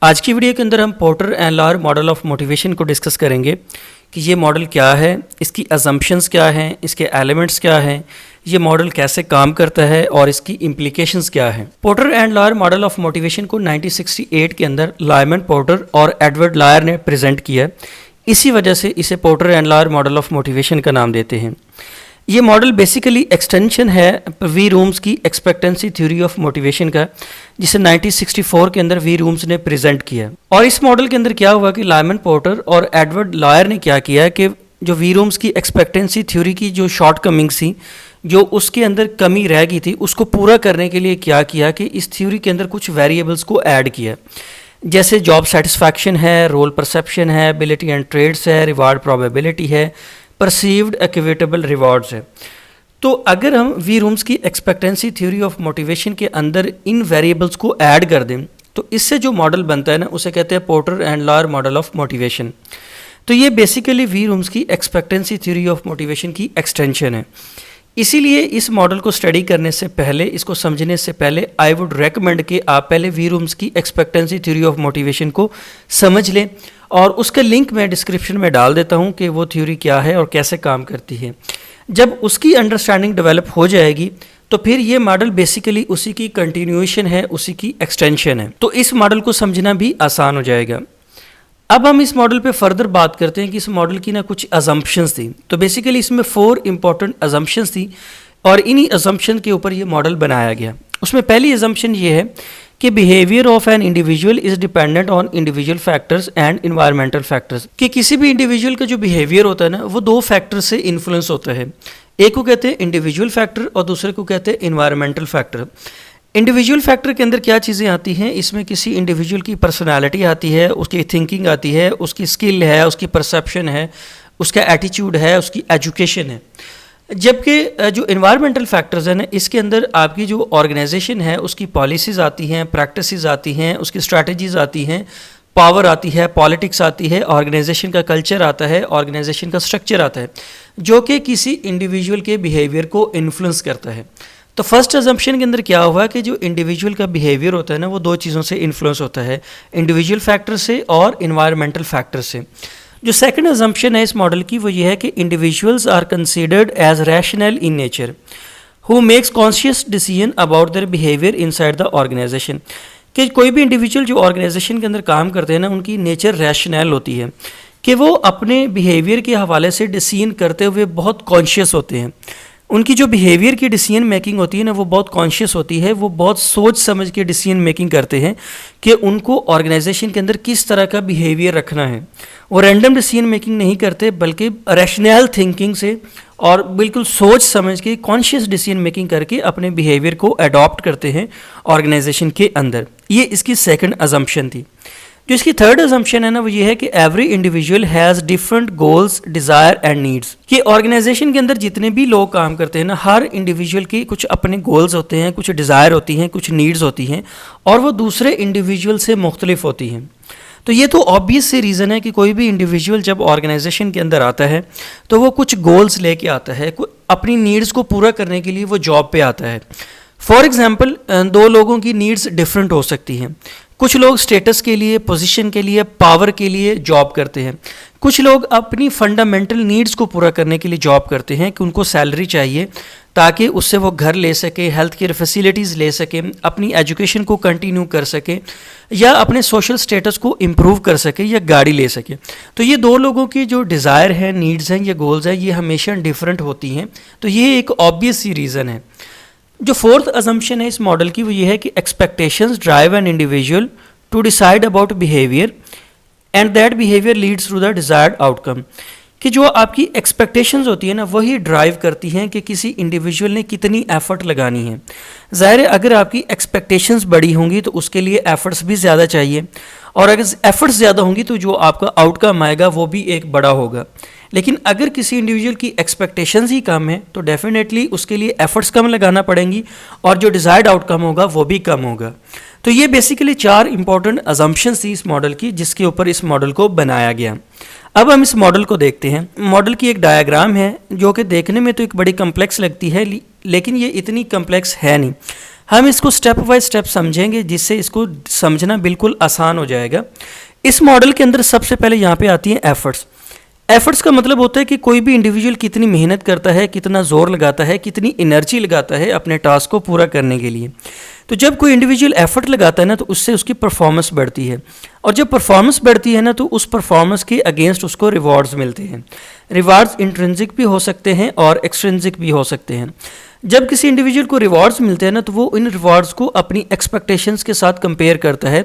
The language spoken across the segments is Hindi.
आज की वीडियो के अंदर हम porter and Lawler model of motivation को डिस्कस करेंगे कि ये मॉडल क्या है, इसकी अजम्पशंस क्या हैं, इसके एलिमेंट्स क्या हैं, ये मॉडल कैसे काम करता है और इसकी इम्प्लीकेशंस क्या हैं। Porter and Lawler model of motivation को 1968 के अंदर लायमन पोर्टर और एडवर्ड लॉयर ने प्रेजेंट किया। इसी वजह से इसे porter and Lawler model of motivation का नाम देते हैं। ये मॉडल बेसिकली एक्सटेंशन है वी रूम्स की एक्सपेक्टेंसी थ्योरी ऑफ मोटिवेशन का, जिसे 1964 के अंदर वी रूम्स ने प्रेजेंट किया। और इस मॉडल के अंदर क्या हुआ कि लायमन पोर्टर और एडवर्ड लॉयर ने क्या किया कि जो वी रूम्स की एक्सपेक्टेंसी थ्योरी की जो शॉर्ट कमिंग्स थी, जो उसके अंदर कमी रह गई थी, उसको पूरा करने के लिए क्या किया कि इस थ्योरी के अंदर कुछ वेरिएबल्स को ऐड किया, जैसे जॉब सेटिस्फैक्शन है, रोल परसेप्शन है, एबिलिटी एंड ट्रेड्स है, रिवार्ड प्रोबेबिलिटी है, परसीव्ड एक्विटेबल रिवॉर्ड्स है। तो अगर हम वी रूम्स की एक्सपेक्टेंसी थ्योरी ऑफ मोटिवेशन के अंदर इन वेरिएबल्स को ऐड कर दें तो इससे जो मॉडल बनता है ना, उसे कहते हैं porter and Lawler model of motivation. तो ये बेसिकली वी रूम्स की एक्सपेक्टेंसी थ्योरी ऑफ मोटिवेशन की एक्सटेंशन है। इसीलिए इस मॉडल को स्टडी करने से पहले, इसको समझने से पहले आई वुड रेकमेंड कि आप पहले वी रूम्स की एक्सपेक्टेंसी थ्योरी ऑफ मोटिवेशन को समझ लें, और उसका लिंक मैं डिस्क्रिप्शन में डाल देता हूं कि वो थ्योरी क्या है और कैसे काम करती है। जब उसकी अंडरस्टैंडिंग डेवलप हो जाएगी तो फिर ये मॉडल बेसिकली उसी की कंटिन्यूएशन है, उसी की एक्सटेंशन है, तो इस मॉडल को समझना भी आसान हो जाएगा। अब हम इस मॉडल पे फर्दर बात करते हैं कि इस मॉडल की ना कुछ अजम्पशंस थी। तो बेसिकली इसमें 4 इंपॉर्टेंट अजम्पशंस थी और इन्हीं अजम्पशन के ऊपर ये मॉडल बनाया गया। उसमें पहली अजम्पशन ये है कि behaviour of an individual is dependent on individual factors and environmental factors, कि किसी भी इंडिविजुअल का जो बिहेवियर होता है ना, वो 2 फैक्टर से इन्फ्लुएंस होता है। एक को कहते हैं इंडिविजुअल फैक्टर और दूसरे को कहते हैं इन्वायरमेंटल फैक्टर। इंडिविजुअल फैक्टर के अंदर क्या चीज़ें आती हैं, इसमें किसी इंडिविजुअल की पर्सनालिटी आती है, उसकी थिंकिंग आती है, उसकी स्किल है, उसकी परसेप्शन है, उसका एटीट्यूड है, उसकी एजुकेशन है। जबकि जो इन्वायरमेंटल फैक्टर्स हैं ना, इसके अंदर आपकी जो ऑर्गेनाइजेशन है उसकी पॉलिसीज़ आती हैं, प्रैक्टिसेस आती हैं, उसकी स्ट्रैटेजीज़ आती हैं, पावर आती है, पॉलिटिक्स आती है, ऑर्गेनाइजेशन का कल्चर आता है, ऑर्गेनाइजेशन का स्ट्रक्चर आता है, जो कि किसी इंडिविजुअल के बिहेवियर को इन्फ्लुएंस करता है। तो फर्स्ट अजम्पशन के अंदर क्या हुआ कि जो इंडिविजुअल का बिहेवियर होता है ना, वो 2 चीज़ों से इन्फ्लुएंस होता है, इंडिविजुअल फैक्टर से और इन्वायरमेंटल फैक्टर से। जो सेकंड अजम्पशन है इस मॉडल की, वो ये है कि individuals are considered as rational in nature who makes conscious decision about their behaviour inside the organisation, कि कोई भी इंडिविजुअल जो ऑर्गेनाइजेशन के अंदर काम करते हैं ना, उनकी नेचर रैशनल होती है कि वो अपने बिहेवियर के हवाले से डिसीजन करते हुए बहुत कॉन्शियस होते हैं। उनकी जो बिहेवियर की डिसीजन मेकिंग होती है ना, वो बहुत कॉन्शियस होती है, वो बहुत सोच समझ के डिसीजन मेकिंग करते हैं कि उनको ऑर्गेनाइजेशन के अंदर किस तरह का बिहेवियर रखना है। वो रैंडम डिसीजन मेकिंग नहीं करते, बल्कि रैशनल थिंकिंग से और बिल्कुल सोच समझ के कॉन्शियस डिसीजन मेकिंग करके अपने बिहेवियर को अडॉप्ट करते हैं ऑर्गेनाइजेशन के अंदर। ये इसकी सेकंड अजम्पशन थी। जो इसकी थर्ड अजम्पशन है ना, वो ये है कि every individual has different goals, desire and needs, कि ऑर्गेनाइजेशन के अंदर जितने भी लोग काम करते हैं ना, हर इंडिविजुअल के कुछ अपने गोल्स होते हैं, कुछ डिज़ायर होती हैं, कुछ नीड्स होती हैं, और वो दूसरे इंडिविजुअल से मुख्तलिफ होती हैं। तो ये तो ऑब्वियस सी रीज़न है कि कोई भी इंडिविजुअल जब ऑर्गेनाइजेशन के अंदर आता है तो वो कुछ गोल्स लेके आता है, अपनी नीड्स को पूरा करने के लिए वो जॉब पे आता है। फॉर एग्जाम्पल 2 लोगों की नीड्स डिफरेंट हो सकती हैं। कुछ लोग स्टेटस के लिए, पोजीशन के लिए, पावर के लिए जॉब करते हैं। कुछ लोग अपनी फंडामेंटल नीड्स को पूरा करने के लिए जॉब करते हैं कि उनको सैलरी चाहिए ताकि उससे वो घर ले सके, हेल्थ केयर फैसिलिटीज़ ले सके, अपनी एजुकेशन को कंटिन्यू कर सके, या अपने सोशल स्टेटस को इम्प्रूव कर सके, या गाड़ी ले सके। तो ये 2 लोगों की जो डिज़ायर है, नीड्स हैं, ये गोल्स हैं, ये हमेशा डिफरेंट होती हैं। तो ये एक ऑब्वियस सी रीज़न है। जो फोर्थ अजम्पशन है इस मॉडल की, वो ये है कि expectations drive an individual to decide about behaviour and that behaviour leads to the desired outcome, कि जो आपकी एक्सपेक्टेशंस होती है ना, वही ड्राइव करती हैं कि किसी इंडिविजुअल ने कितनी एफर्ट लगानी है। ज़ाहिर है अगर आपकी एक्सपेक्टेशंस बड़ी होंगी तो उसके लिए एफर्ट्स भी ज़्यादा चाहिए, और अगर एफर्ट्स ज़्यादा होंगी तो जो आपका आउटकम आएगा वो भी एक बड़ा होगा। लेकिन अगर किसी इंडिविजुअल की एक्सपेक्टेशंस ही कम है तो डेफिनेटली उसके लिए एफर्ट्स कम लगाना पड़ेंगी और जो डिज़ायर्ड आउटकम होगा वो भी कम होगा। तो ये बेसिकली 4 इंपॉर्टेंट अजम्पशंस थी इस मॉडल की, जिसके ऊपर इस मॉडल को बनाया गया। अब हम इस मॉडल को देखते हैं। मॉडल की एक डायग्राम है जो कि देखने में तो एक बड़ी कम्प्लेक्स लगती है, लेकिन ये इतनी कम्प्लेक्स है नहीं। हम इसको स्टेप बाय स्टेप समझेंगे जिससे इसको समझना बिल्कुल आसान हो जाएगा। इस मॉडल के अंदर सबसे पहले यहाँ पे आती हैं एफर्ट्स। एफर्ट्स का मतलब होता है कि कोई भी इंडिविजुअल कितनी मेहनत करता है, कितना ज़ोर लगाता है, कितनी एनर्जी लगाता है अपने टास्क को पूरा करने के लिए। तो जब कोई इंडिविजुअल एफर्ट लगाता है ना तो उससे उसकी परफॉर्मेंस बढ़ती है, और जब परफॉर्मेंस बढ़ती है ना तो उस परफॉर्मेंस के अगेंस्ट उसको रिवॉर्ड्स मिलते हैं। रिवॉर्ड्स इंट्रिंसिक भी हो सकते हैं और एक्सट्रिंसिक भी हो सकते हैं। जब किसी इंडिविजुअल को रिवॉर्ड्स मिलते हैं ना तो वो इन रिवॉर्ड्स को अपनी एक्सपेक्टेशंस के साथ कंपेयर करता है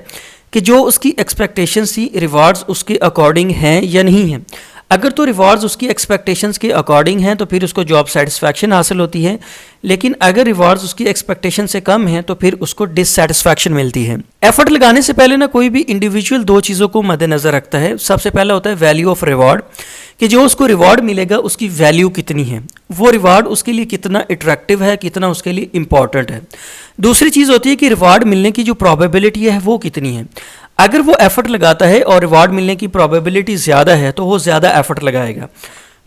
कि जो उसकी एक्सपेक्टेशंस थी रिवॉर्ड्स उसके अकॉर्डिंग हैं या नहीं हैं। अगर तो रिवॉर्ड्स उसकी एक्सपेक्टेशंस के अकॉर्डिंग हैं तो फिर उसको जॉब सेटिस्फैक्शन हासिल होती है, लेकिन अगर रिवॉर्ड्स उसकी एक्सपेक्टेशन से कम हैं तो फिर उसको डिससेटिस्फैक्शन मिलती है। एफर्ट लगाने से पहले ना कोई भी इंडिविजुअल दो चीज़ों को मद्देनज़र रखता है। सबसे पहला होता है वैल्यू ऑफ रिवॉर्ड, कि जो उसको रिवॉर्ड मिलेगा उसकी वैल्यू कितनी है, वो रिवॉर्ड उसके लिए कितना अट्रैक्टिव है, कितना उसके लिए इंपॉर्टेंट है। दूसरी चीज़ होती है कि रिवॉर्ड मिलने की जो प्रोबेबिलिटी है वो कितनी है। अगर वो एफर्ट लगाता है और रिवॉर्ड मिलने की प्रोबेबिलिटी ज़्यादा है तो वो ज़्यादा एफर्ट लगाएगा।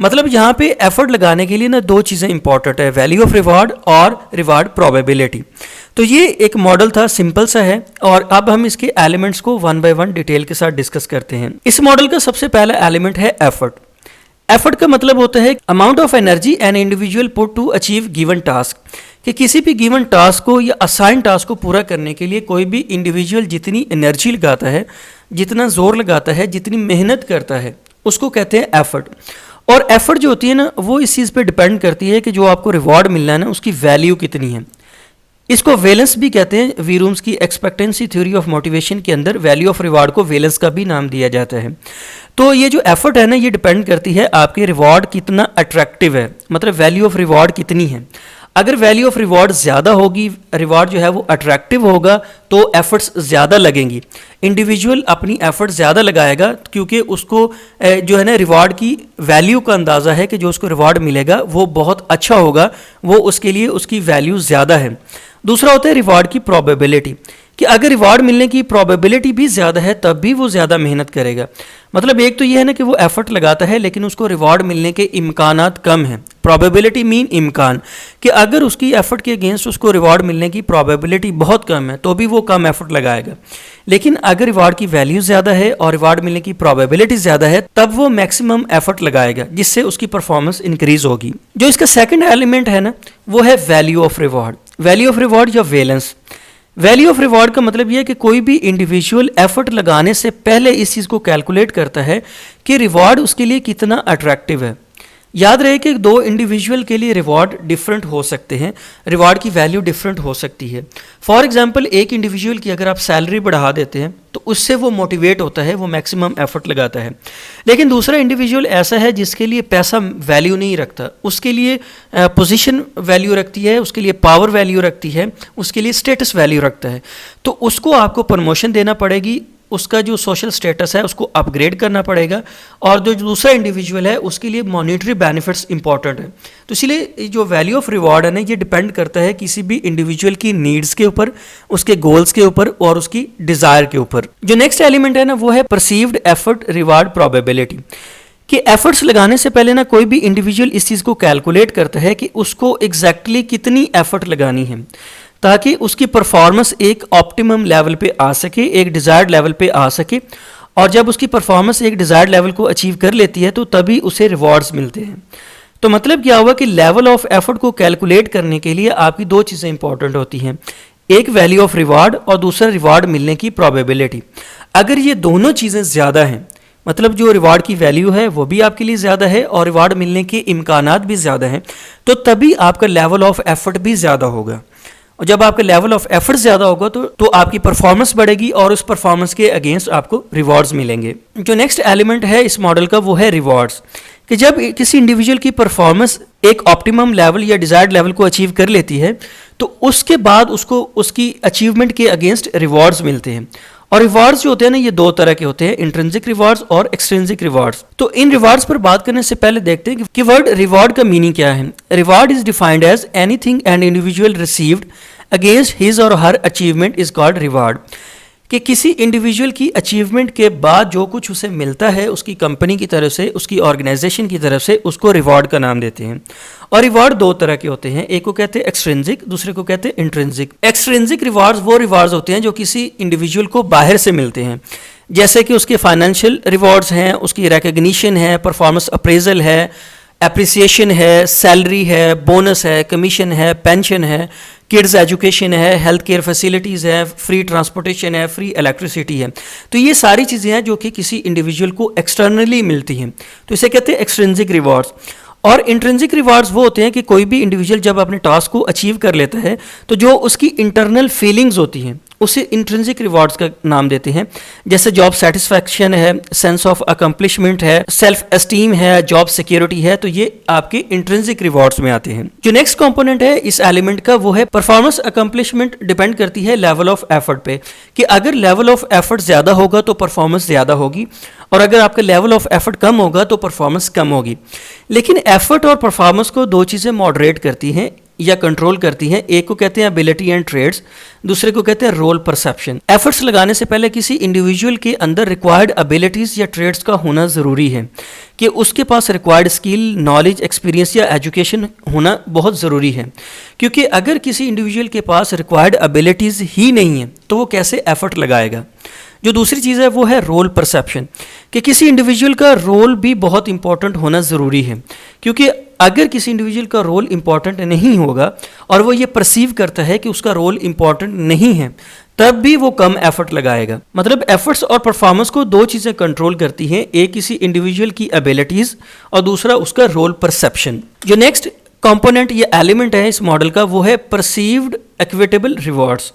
मतलब यहाँ पे एफर्ट लगाने के लिए ना दो चीज़ें इंपॉर्टेंट है, वैल्यू ऑफ रिवॉर्ड और रिवॉर्ड प्रोबेबिलिटी। तो ये एक मॉडल था, सिंपल सा है, और अब हम इसके एलिमेंट्स को वन बाय वन डिटेल के साथ डिस्कस करते हैं। इस मॉडल का सबसे पहला एलिमेंट है एफर्ट। एफर्ट का मतलब होता है amount of energy an individual put to achieve given task, कि किसी भी गिवन टास्क को या असाइन टास्क को पूरा करने के लिए कोई भी इंडिविजुअल जितनी एनर्जी लगाता है, जितना जोर लगाता है, जितनी मेहनत करता है, उसको कहते हैं एफर्ट। और एफर्ट जो होती है ना वो इस चीज़ पे डिपेंड करती है कि जो आपको रिवॉर्ड मिलना है ना उसकी वैल्यू कितनी है। इसको वैलेंस भी कहते हैं। वीरूम्स की एक्सपेक्टेंसी थ्योरी ऑफ मोटिवेशन के अंदर वैल्यू ऑफ रिवॉर्ड को वैलेंस का भी नाम दिया जाता है। तो ये जो एफर्ट है ना ये डिपेंड करती है आपके रिवॉर्ड कितना अट्रैक्टिव है, मतलब वैल्यू ऑफ रिवॉर्ड कितनी है। अगर वैल्यू ऑफ रिवॉर्ड ज़्यादा होगी, रिवॉर्ड जो है वो अट्रैक्टिव होगा, तो एफर्ट्स ज़्यादा लगेंगी। इंडिविजुअल अपनी एफर्ट ज़्यादा लगाएगा क्योंकि उसको जो है ना रिवॉर्ड की वैल्यू का अंदाज़ा है कि जो उसको रिवॉर्ड मिलेगा वो बहुत अच्छा होगा, वो उसके लिए उसकी वैल्यू ज़्यादा है। दूसरा होता है रिवॉर्ड की प्रोबेबिलिटी, कि अगर रिवॉर्ड मिलने की प्रोबेबिलिटी भी ज़्यादा है तब भी वो ज़्यादा मेहनत करेगा। मतलब एक तो ये है ना कि वो एफर्ट लगाता है लेकिन उसको रिवॉर्ड मिलने के इम्कानात कम हैं। प्रोबेबिलिटी मीन इम्कान, कि अगर उसकी एफर्ट के अगेंस्ट उसको रिवॉर्ड मिलने की प्रोबेबिलिटी बहुत कम है तो भी वो कम एफर्ट लगाएगा। लेकिन अगर रिवॉर्ड की वैल्यू ज़्यादा है और रिवॉर्ड मिलने की प्रोबेबिलिटी ज़्यादा है तब वो मैक्सिमम एफर्ट लगाएगा, जिससे उसकी परफॉर्मेंस इंक्रीज होगी। जो इसका सेकंड एलिमेंट है ना वो है value of reward. Value of reward या वैलेंस। वैल्यू ऑफ रिवॉर्ड का मतलब यह है कि कोई भी इंडिविजुअल एफर्ट लगाने से पहले इस चीज़ को कैलकुलेट करता है कि रिवॉर्ड उसके लिए कितना अट्रैक्टिव है। याद रहे कि दो इंडिविजुअल के लिए रिवॉर्ड डिफरेंट हो सकते हैं, रिवॉर्ड की वैल्यू डिफरेंट हो सकती है। फॉर एग्जांपल एक इंडिविजुअल की अगर आप सैलरी बढ़ा देते हैं तो उससे वो मोटिवेट होता है, वो मैक्सिमम एफर्ट लगाता है। लेकिन दूसरा इंडिविजुअल ऐसा है जिसके लिए पैसा वैल्यू नहीं रखता, उसके लिए पोजीशन वैल्यू रखती है, उसके लिए पावर वैल्यू रखती है, उसके लिए स्टेटस वैल्यू रखता है। तो उसको आपको प्रमोशन देना पड़ेगी, उसका जो सोशल स्टेटस है उसको अपग्रेड करना पड़ेगा, और जो दूसरा इंडिविजुअल है उसके लिए मॉनिटरी बेनिफिट्स इंपॉर्टेंट है। तो इसलिए जो वैल्यू ऑफ रिवॉर्ड है ना ये डिपेंड करता है किसी भी इंडिविजुअल की नीड्स के ऊपर, उसके गोल्स के ऊपर और उसकी डिज़ायर के ऊपर। जो नेक्स्ट एलिमेंट है ना वो है परसीव्ड एफर्ट रिवॉर्ड प्रोबेबिलिटी, कि एफर्ट्स लगाने से पहले ना कोई भी इंडिविजुअल इस चीज़ को कैलकुलेट करता है कि उसको एग्जैक्टली कितनी एफर्ट लगानी है ताकि उसकी परफॉर्मेंस एक ऑप्टिमम लेवल पे आ सके, एक डिज़ायर्ड लेवल पे आ सके। और जब उसकी परफॉर्मेंस एक डिज़ायर्ड लेवल को अचीव कर लेती है तो तभी उसे रिवॉर्ड्स मिलते हैं। तो मतलब क्या हुआ कि लेवल ऑफ एफर्ट को कैलकुलेट करने के लिए आपकी दो चीज़ें इंपॉर्टेंट होती हैं, एक वैल्यू ऑफ रिवॉर्ड और दूसरा रिवॉर्ड मिलने की प्रोबेबिलिटी। अगर ये दोनों चीज़ें ज़्यादा हैं, मतलब जो रिवॉर्ड की वैल्यू है वो भी आपके लिए ज़्यादा है और रिवॉर्ड मिलने के इम्कानात भी ज़्यादा हैं, तो तभी आपका लेवल ऑफ एफर्ट भी ज़्यादा होगा। और जब आपका लेवल ऑफ एफर्ट ज़्यादा होगा तो आपकी परफॉर्मेंस बढ़ेगी और उस परफॉर्मेंस के अगेंस्ट आपको रिवॉर्ड्स मिलेंगे। जो नेक्स्ट एलिमेंट है इस मॉडल का वो है रिवॉर्ड्स, कि जब किसी इंडिविजुअल की परफॉर्मेंस एक ऑप्टिमम लेवल या डिज़ायर्ड लेवल को अचीव कर लेती है तो उसके बाद उसको उसकी अचीवमेंट के अगेंस्ट रिवॉर्ड्स मिलते हैं। और रिवॉर्ड्स जो होते हैं ना ये दो तरह के होते हैं, इंट्रिंसिक रिवॉर्ड्स और एक्सट्रिंसिक रिवॉर्ड्स। तो इन रिवॉर्ड्स पर बात करने से पहले देखते हैं कि वर्ड रिवॉर्ड का मीनिंग क्या है। Reward is defined as anything an individual received against his और her achievement is called reward, कि किसी इंडिविजुअल की अचीवमेंट के बाद जो कुछ उसे मिलता है उसकी कंपनी की तरफ से, उसकी ऑर्गेनाइजेशन की तरफ से, उसको रिवॉर्ड का नाम देते हैं। और रिवॉर्ड दो तरह के होते हैं, एक को कहते हैं एक्सट्रिंसिक, दूसरे को कहते हैं इंट्रिंसिक। एक्सट्रिंसिक रिवॉर्ड्स वो रिवॉर्ड्स होते हैं जो किसी इंडिविजुअल को बाहर से मिलते हैं, जैसे कि उसके फाइनेंशियल रिवॉर्ड्स हैं, उसकी रिकग्निशन है, परफॉर्मेंस अप्रेजल है, एप्रिसिएशन है, सैलरी है, बोनस है, कमीशन है, पेंशन है, किड्स एजुकेशन है, हेल्थ केयर फैसिलिटीज़ है, फ्री ट्रांसपोर्टेशन है, फ्री इलेक्ट्रिसिटी है। तो ये सारी चीज़ें हैं जो कि किसी इंडिविजुअल को एक्सटर्नली मिलती हैं, तो इसे कहते हैं एक्सट्रिंसिक रिवॉर्ड्स। और इंट्रिंसिक रिवार्ड्स वो होते हैं कि कोई भी इंडिविजुअल जब अपने टास्क को अचीव कर लेता है तो जो उसकी इंटरनल फीलिंग्स होती हैं उसे इंट्रिंसिक रिवार्ड्स का नाम देते हैं, जैसे जॉब सेटिस्फैक्शन है, सेंस ऑफ अकम्पलिशमेंट है, सेल्फ एस्टीम है, जॉब सिक्योरिटी है, तो ये आपके इंट्रिंसिक रिवार्ड्स में आते हैं। जो नेक्स्ट कंपोनेंट है इस एलिमेंट का वो है परफॉर्मेंस अकम्पलिशमेंट। डिपेंड करती है लेवल ऑफ एफर्ट पे, कि अगर लेवल ऑफ एफर्ट ज़्यादा होगा तो परफॉर्मेंस ज़्यादा होगी, और अगर आपका लेवल ऑफ एफर्ट कम होगा तो परफॉर्मेंस कम होगी। लेकिन एफर्ट और परफॉर्मेंस को दो चीज़ें मॉडरेट करती हैं या कंट्रोल करती हैं, एक को कहते हैं एबिलिटी एंड ट्रेड्स, दूसरे को कहते हैं रोल परसेप्शन। एफर्ट्स लगाने से पहले किसी इंडिविजुअल के अंदर रिक्वायर्ड एबिलिटीज़ या ट्रेड्स का होना ज़रूरी है, कि उसके पास रिक्वायर्ड स्किल, नॉलेज, एक्सपीरियंस या एजुकेशन होना बहुत ज़रूरी है। क्योंकि अगर किसी इंडिविजुअल के पास रिक्वायर्ड एबिलिटीज़ ही नहीं है तो वो कैसे एफर्ट लगाएगा। जो दूसरी चीज़ है वो है रोल परसेप्शन, कि किसी इंडिविजुअल का रोल भी बहुत इंपॉर्टेंट होना ज़रूरी है, क्योंकि अगर किसी इंडिविजुअल का रोल इंपॉर्टेंट नहीं होगा और वो ये परसीव करता है कि उसका रोल इंपॉर्टेंट नहीं है, तब भी वो कम एफर्ट लगाएगा। मतलब एफर्ट्स और परफॉर्मेंस को दो चीज़ें कंट्रोल करती हैं, एक किसी इंडिविजुअल की एबिलिटीज़ और दूसरा उसका रोल परसेप्शन। जो नेक्स्ट कंपोनेंट या एलिमेंट है इस मॉडल का वो है परसीव्ड इक्विटेबल रिवॉर्ड्स,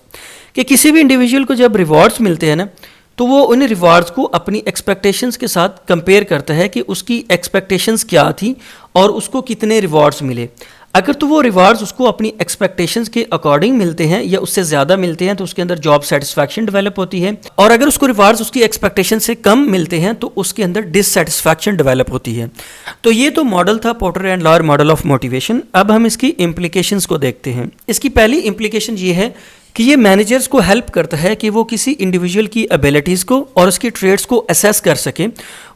कि किसी भी इंडिविजुअल को जब रिवॉर्ड्स मिलते हैं ना तो वो उन रिवार्ड्स को अपनी एक्सपेक्टेशंस के साथ कंपेयर करता है कि उसकी एक्सपेक्टेशंस क्या थी और उसको कितने रिवार्ड्स मिले। अगर तो वो रिवार्ड्स उसको अपनी एक्सपेक्टेशंस के अकॉर्डिंग मिलते हैं या उससे ज़्यादा मिलते हैं तो उसके अंदर जॉब सेटिस्फैक्शन डेवलप होती है, और अगर उसको रिवार्ड्स उसकी एक्सपेक्टेशन से कम मिलते हैं तो उसके अंदर डिससेटिस्फैक्शन डेवलप होती है। तो ये तो मॉडल था porter and Lawler model of motivation. अब हम इसकी इम्प्लीकेशंस को देखते हैं। इसकी पहली इम्प्लीकेशन ये है कि ये मैनेजर्स को हेल्प करता है कि वो किसी इंडिविजुअल की एबिलिटीज़ को और उसकी ट्रेड्स को असेस कर सके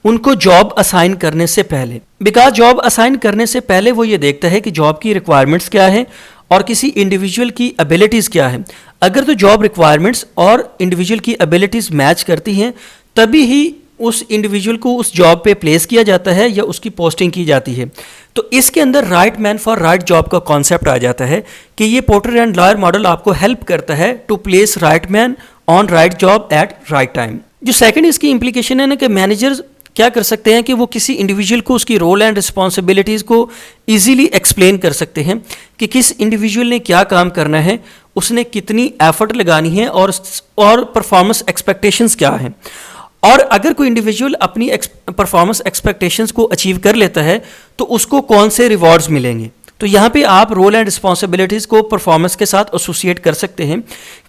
उनको जॉब असाइन करने से पहले। बिकॉज जॉब असाइन करने से पहले वो ये देखता है कि जॉब की रिक्वायरमेंट्स क्या है और किसी इंडिविजुअल की एबिलिटीज़ क्या है। अगर तो जॉब रिक्वायरमेंट्स और इंडिविजुअल की एबिलिटीज़ मैच करती हैं तभी ही उस इंडिविजुअल को उस जॉब पे प्लेस किया जाता है या उसकी पोस्टिंग की जाती है। तो इसके अंदर right man for right job का कॉन्सेप्ट आ जाता है कि ये पोर्टर एंड लॉयर मॉडल आपको हेल्प करता है to place right man on right job at right time. जो सेकंड इसकी इम्प्लीकेशन है ना कि मैनेजर्स क्या कर सकते हैं कि वो किसी इंडिविजुअल को उसकी रोल एंड रिस्पॉन्सिबिलिटीज़ को ईजीली एक्सप्लेन कर सकते हैं कि किस इंडिविजुअल ने क्या काम करना है, उसने कितनी एफर्ट लगानी है और परफॉर्मेंस एक्सपेक्टेशंस क्या हैं। और अगर कोई इंडिविजुअल अपनी परफॉर्मेंस एक्सपेक्टेशंस को अचीव कर लेता है तो उसको कौन से रिवॉर्ड्स मिलेंगे। तो यहाँ पे आप रोल एंड रिस्पॉन्सिबिलिटीज़ को परफॉर्मेंस के साथ एसोसिएट कर सकते हैं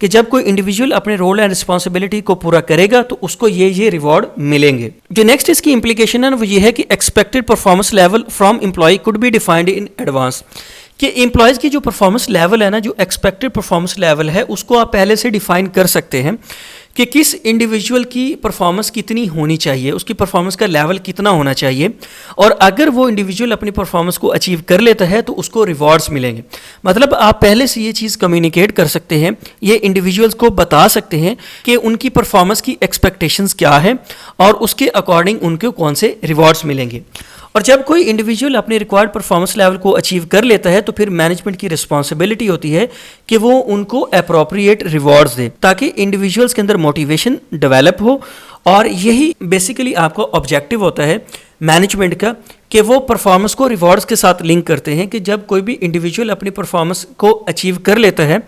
कि जब कोई इंडिविजुअल अपने रोल एंड रिस्पॉन्सिबिलिटी को पूरा करेगा तो उसको ये रिवॉर्ड मिलेंगे। जो नेक्स्ट इसकी इम्प्लीकेशन है ना वो ये है कि expected performance level from employ could be defined in advance, कि एम्प्लॉयज़ की जो परफॉर्मेंस लेवल है ना, जो एक्सपेक्टेड परफॉर्मेंस लेवल है उसको आप पहले से डिफाइन कर सकते हैं कि किस इंडिविजुअल की परफॉर्मेंस कितनी होनी चाहिए, उसकी परफॉर्मेंस का लेवल कितना होना चाहिए, और अगर वो इंडिविजुअल अपनी परफॉर्मेंस को अचीव कर लेता है तो उसको रिवॉर्ड्स मिलेंगे। मतलब आप पहले से ये चीज़ कम्युनिकेट कर सकते हैं, ये इंडिविजुअल्स को बता सकते हैं कि उनकी परफॉर्मेंस की एक्सपेक्टेशंस क्या है और उसके अकॉर्डिंग उनको कौन से रिवॉर्ड्स मिलेंगे। और जब कोई इंडिविजुअल अपने रिक्वायर्ड परफॉर्मेंस लेवल को अचीव कर लेता है तो फिर मैनेजमेंट की रिस्पॉन्सिबिलिटी होती है कि वो उनको अप्रोप्रिएट रिवॉर्ड्स दे ताकि इंडिविजुअल्स के अंदर मोटिवेशन डेवलप हो। और यही बेसिकली आपका ऑब्जेक्टिव होता है मैनेजमेंट का कि वो परफॉर्मेंस को रिवॉर्ड्स के साथ लिंक करते हैं, कि जब कोई भी इंडिविजुअल अपनी परफॉर्मेंस को अचीव कर लेता है,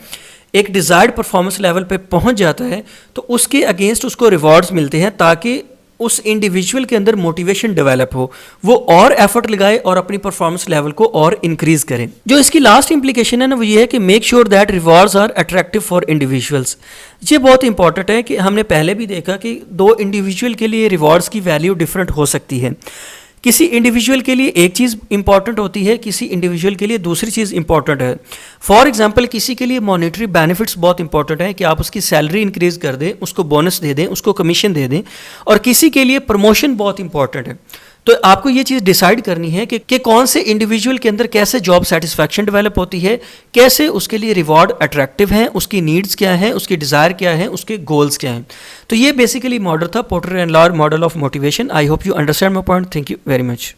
एक डिज़ायर्ड परफॉर्मेंस लेवल पे पहुंच जाता है, तो उसके अगेंस्ट उसको रिवॉर्ड्स मिलते हैं ताकि उस इंडिविजुअल के अंदर मोटिवेशन डेवलप हो, वो और एफर्ट लगाए और अपनी परफॉर्मेंस लेवल को और इंक्रीज करें। जो इसकी लास्ट इंप्लीकेशन है ना वो ये है कि make sure that rewards are attractive for individuals. ये बहुत इंपॉर्टेंट है कि हमने पहले भी देखा कि दो इंडिविजुअल के लिए रिवॉर्ड्स की वैल्यू डिफरेंट हो सकती है, किसी इंडिविजुअल के लिए एक चीज़ इंपॉर्टेंट होती है, किसी इंडिविजुअल के लिए दूसरी चीज़ इंपॉर्टेंट है। फॉर एग्जांपल किसी के लिए मॉनेटरी बेनिफिट्स बहुत इंपॉर्टेंट है कि आप उसकी सैलरी इंक्रीज़ कर दें, उसको बोनस दे दें, उसको कमीशन दे दें, और किसी के लिए प्रमोशन बहुत इंपॉर्टेंट है। तो आपको ये चीज़ डिसाइड करनी है कि कौन से इंडिविजुअल के अंदर कैसे जॉब सेटिस्फैक्शन डेवलप होती है, कैसे उसके लिए रिवॉर्ड अट्रैक्टिव हैं, उसकी नीड्स क्या हैं, उसकी डिज़ायर क्या है, उसके गोल्स क्या हैं। तो ये बेसिकली मॉडल था porter and Lawler model of motivation. I hope you understand my point. Thank you very much.